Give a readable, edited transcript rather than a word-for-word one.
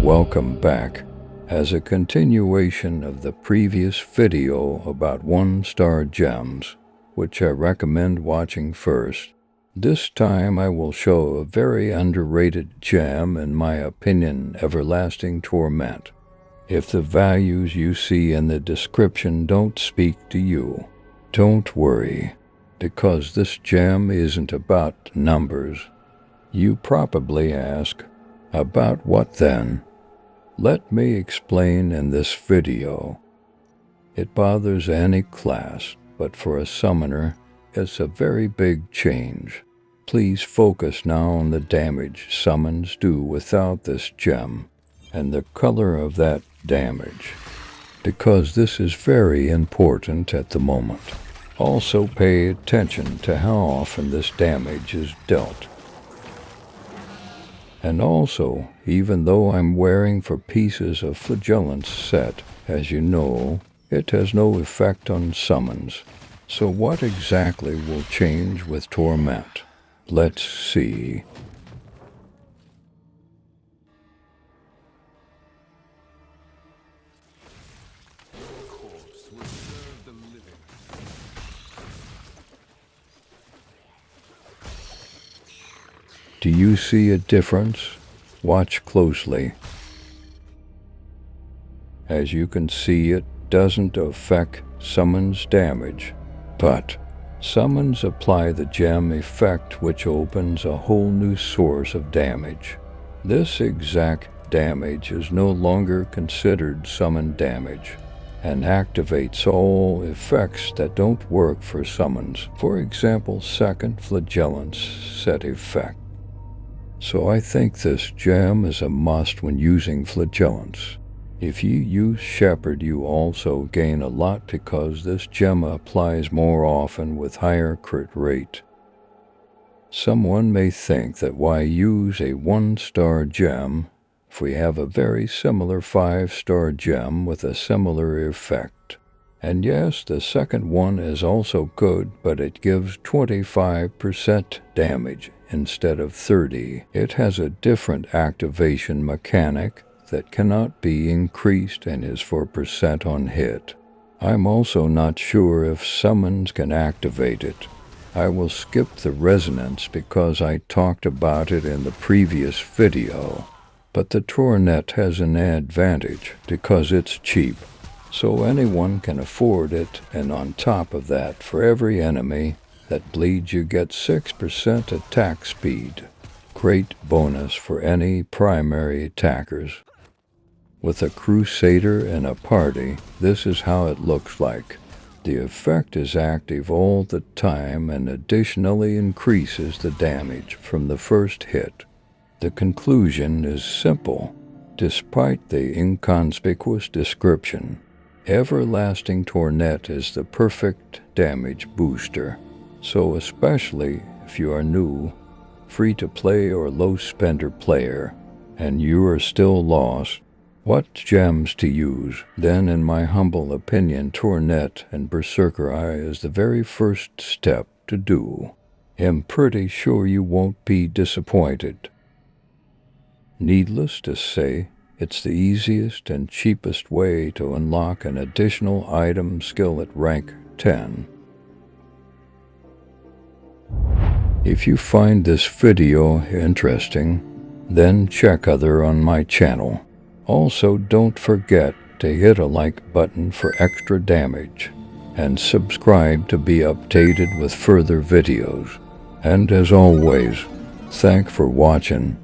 Welcome back. As a continuation of the previous video about 1-star gems, which I recommend watching first, this time I will show a very underrated gem, in my opinion, Everlasting Torment. If the values you see in the description don't speak to you, don't worry, because this gem isn't about numbers. You probably ask, about what then? Let me explain in this video. It bothers any class, but for a summoner, it's a very big change. Please focus now on the damage summons do without this gem, and the color of that damage, because this is very important at the moment. Also pay attention to how often this damage is dealt. And also, even though I'm wearing for pieces of Flagellant's set, as you know, it has no effect on summons. So what exactly will change with Torment? Let's see. Do you see a difference? Watch closely. As you can see, it doesn't affect summons damage, but summons apply the gem effect, which opens a whole new source of damage. This exact damage is no longer considered summon damage, and activates all effects that don't work for summons. For example, second Flagellant's set effect. So I think this gem is a must when using Flagellants. If you use Shepherd, you also gain a lot because this gem applies more often with higher crit rate. Someone may think that why use a 1-star gem if we have a very similar 5-star gem with a similar effect. And yes, the second one is also good, but it gives 25% damage instead of 30. It has a different activation mechanic that cannot be increased and is for percent on hit. I'm also not sure if summons can activate it. I will skip the resonance because I talked about it in the previous video. But the Torment has an advantage because it's cheap, so anyone can afford it, and on top of that, for every enemy that bleeds you get 6% attack speed. Great bonus for any primary attackers. With a Crusader in a party, this is how it looks like. The effect is active all the time and additionally increases the damage from the first hit. The conclusion is simple. Despite the inconspicuous description, Everlasting Torment is the perfect damage booster. So especially if you are new, free-to-play or low-spender player, and you are still lost, what gems to use, then in my humble opinion, Torment and Berserker is the very first step to do. I'm pretty sure you won't be disappointed. Needless to say, it's the easiest and cheapest way to unlock an additional item skill at rank 10. If you find this video interesting, then check other on my channel. Also, don't forget to hit a like button for extra damage, and subscribe to be updated with further videos. And as always, thanks for watching.